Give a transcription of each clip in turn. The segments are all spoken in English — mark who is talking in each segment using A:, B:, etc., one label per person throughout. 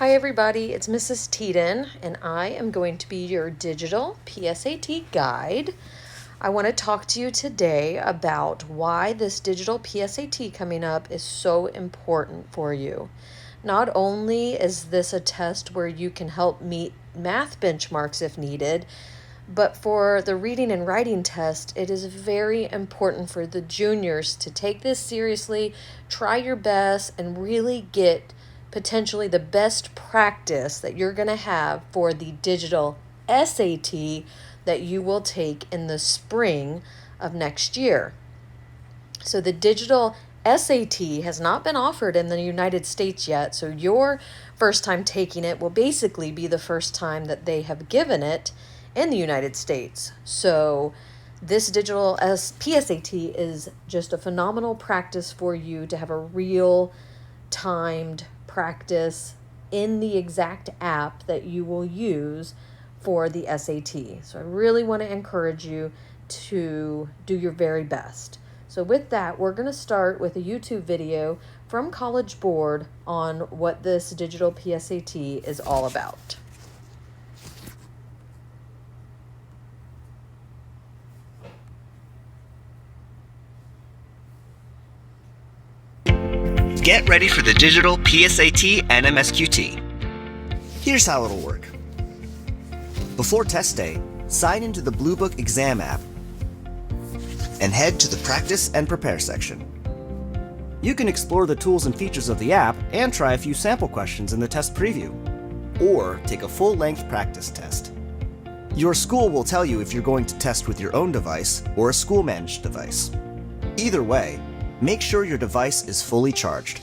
A: Hi everybody, it's Mrs. Teeden, and I am going to be your digital PSAT guide. I want to talk to you today about why this digital PSAT coming up is so important for you. Not only is this a test where you can help meet math benchmarks if needed, but for the reading and writing test, it is very important for the juniors to take this seriously, try your best, and really get potentially the best practice that you're going to have for the digital SAT that you will take in the spring of next year. So the digital SAT has not been offered in the United States yet, so your first time taking it will basically be the first time that they have given it in the United States. So this digital PSAT is just a phenomenal practice for you to have a real timed practice in the exact app that you will use for the SAT. So I really want to encourage you to do your very best. So with that, we're going to start with a YouTube video from College Board on what this digital PSAT is all about.
B: Get ready for the digital PSAT and MSQT. Here's how it'll work. Before test day, sign into the Blue Book exam app and head to the Practice and Prepare section. You can explore the tools and features of the app and try a few sample questions in the test preview, or take a full-length practice test. Your school will tell you if you're going to test with your own device or a school-managed device. Either way, make sure your device is fully charged.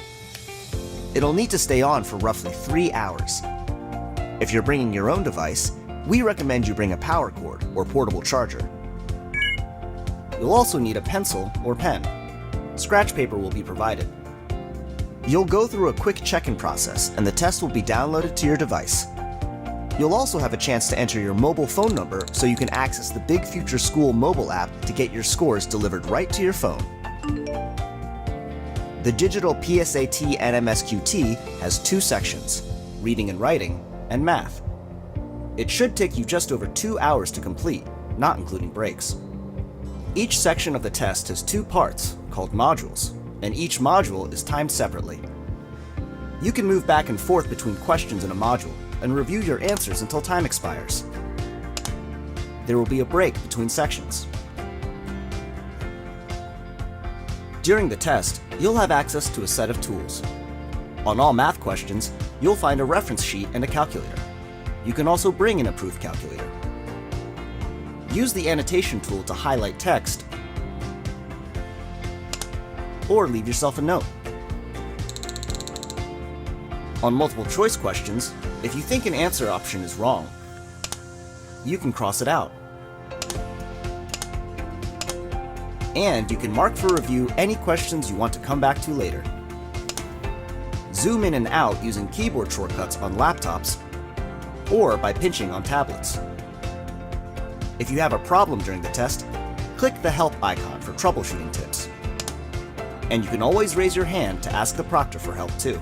B: It'll need to stay on for roughly 3 hours. If you're bringing your own device, we recommend you bring a power cord or portable charger. You'll also need a pencil or pen. Scratch paper will be provided. You'll go through a quick check-in process and the test will be downloaded to your device. You'll also have a chance to enter your mobile phone number so you can access the Big Future School mobile app to get your scores delivered right to your phone. The digital PSAT and MSQT has 2 sections, reading and writing, and math. It should take you just over 2 hours to complete, not including breaks. Each section of the test has 2 parts, called modules, and each module is timed separately. You can move back and forth between questions in a module and review your answers until time expires. There will be a break between sections. During the test, you'll have access to a set of tools. On all math questions, you'll find a reference sheet and a calculator. You can also bring an approved calculator. Use the annotation tool to highlight text or leave yourself a note. On multiple choice questions, if you think an answer option is wrong, you can cross it out. And you can mark for review any questions you want to come back to later. Zoom in and out using keyboard shortcuts on laptops or by pinching on tablets. If you have a problem during the test, click the help icon for troubleshooting tips. And you can always raise your hand to ask the proctor for help too.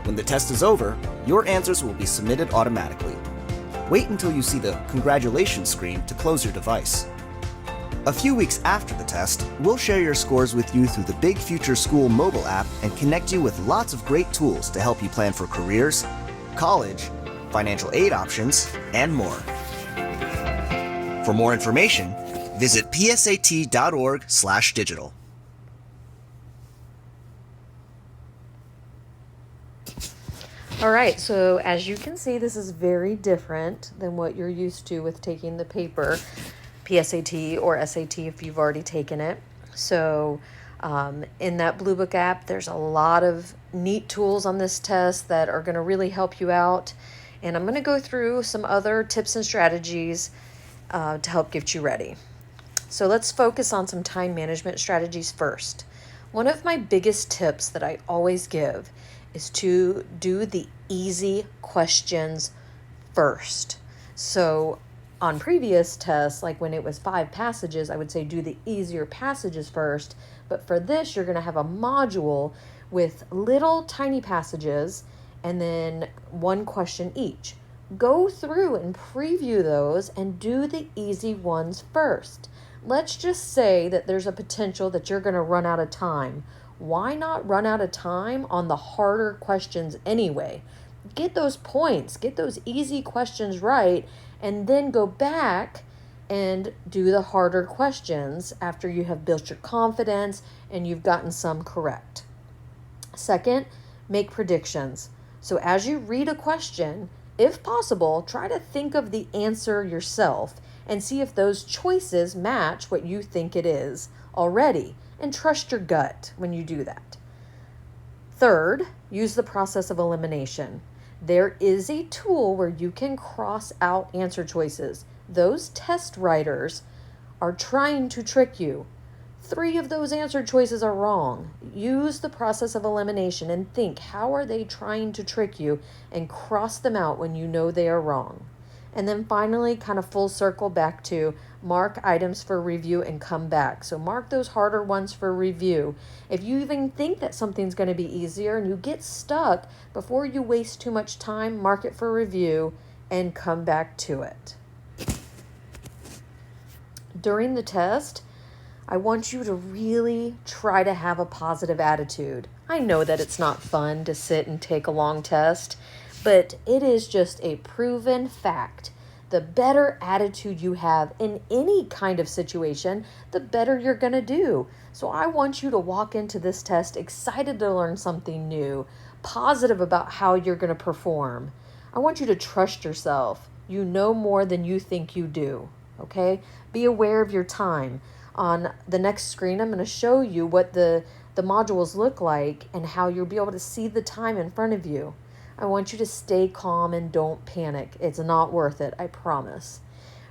B: When the test is over, your answers will be submitted automatically. Wait until you see the congratulations screen to close your device. A few weeks after the test, we'll share your scores with you through the Big Future School mobile app and connect you with lots of great tools to help you plan for careers, college, financial aid options, and more. For more information, visit psat.org/digital.
A: All right, so as you can see, this is very different than what you're used to with taking the paper PSAT or SAT if you've already taken it. So in that Blue Book app, there's a lot of neat tools on this test that are going to really help you out. And I'm going to go through some other tips and strategies to help get you ready. So let's focus on some time management strategies first. One of my biggest tips that I always give is to do the easy questions first. So on previous tests, like when it was 5 passages, I would say do the easier passages first. But for this, you're going to have a module with little tiny passages and then one question each. Go through and preview those and do the easy ones first. Let's just say that there's a potential that you're going to run out of time. Why not run out of time on the harder questions anyway? Get those points, get those easy questions right, and then go back and do the harder questions after you have built your confidence and you've gotten some correct. Second, make predictions. So as you read a question, if possible, try to think of the answer yourself and see if those choices match what you think it is already, and trust your gut when you do that. Third, use the process of elimination. There is a tool where you can cross out answer choices. Those test writers are trying to trick you. 3 of those answer choices are wrong. Use the process of elimination and think, how are they trying to trick you, and cross them out when you know they are wrong. And then finally, kind of full circle back to mark items for review and come back. So mark those harder ones for review. If you even think that something's going to be easier and you get stuck, before you waste too much time, mark it for review and come back to it. During the test, I want you to really try to have a positive attitude. I know that it's not fun to sit and take a long test, but it is just a proven fact. The better attitude you have in any kind of situation, the better you're going to do. So I want you to walk into this test excited to learn something new, positive about how you're going to perform. I want you to trust yourself. You know more than you think you do, okay? Be aware of your time. On the next screen, I'm going to show you what the modules look like and how you'll be able to see the time in front of you. I want you to stay calm and don't panic. It's not worth it, I promise.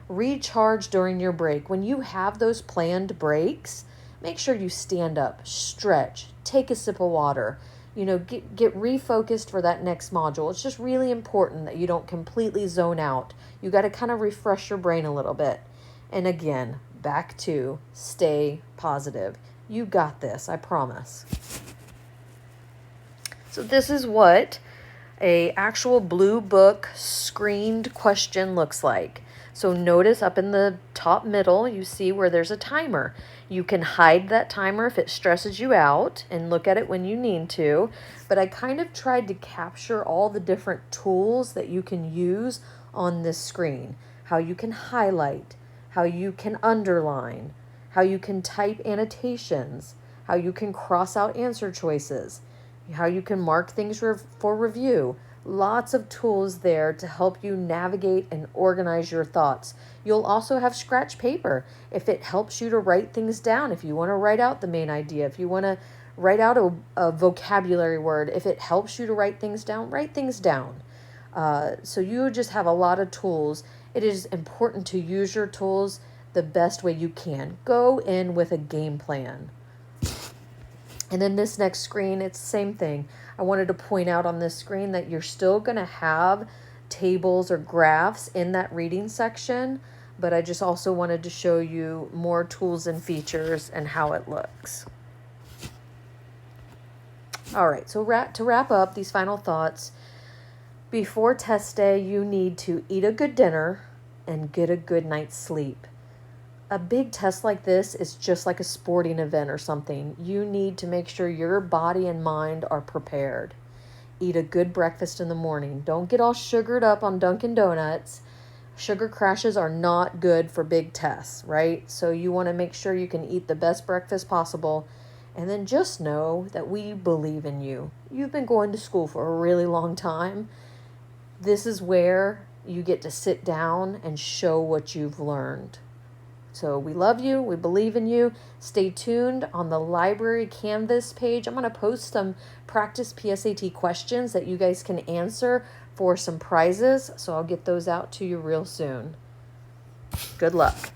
A: Recharge during your break. When you have those planned breaks, make sure you stand up, stretch, take a sip of water, get refocused for that next module. It's just really important that you don't completely zone out. You got to kind of refresh your brain a little bit. And again, back to stay positive. You got this, I promise. So this is what a actual blue book screened question looks like. So notice up in the top middle, you see where there's a timer. You can hide that timer if it stresses you out and look at it when you need to. But I kind of tried to capture all the different tools that you can use on this screen. How you can highlight, how you can underline, how you can type annotations, how you can cross out answer choices, how you can mark things for review. Lots of tools there to help you navigate and organize your thoughts. You'll also have scratch paper if it helps you to write things down. If you want to write out the main idea, if you want to write out a vocabulary word, if it helps you to write things down, write things down. So you just have a lot of tools. It is important to use your tools the best way you can. Go in with a game plan. And then this next screen, it's the same thing. I wanted to point out on this screen that you're still going to have tables or graphs in that reading section, but I just also wanted to show you more tools and features and how it looks. All right, so to wrap up these final thoughts, before test day, you need to eat a good dinner and get a good night's sleep. A big test like this is just like a sporting event or something. You need to make sure your body and mind are prepared. Eat a good breakfast in the morning. Don't get all sugared up on Dunkin' Donuts. Sugar crashes are not good for big tests, right? So you want to make sure you can eat the best breakfast possible. And then just know that we believe in you. You've been going to school for a really long time. This is where you get to sit down and show what you've learned. So we love you. We believe in you. Stay tuned on the library Canvas page. I'm going to post some practice PSAT questions that you guys can answer for some prizes. So I'll get those out to you real soon. Good luck.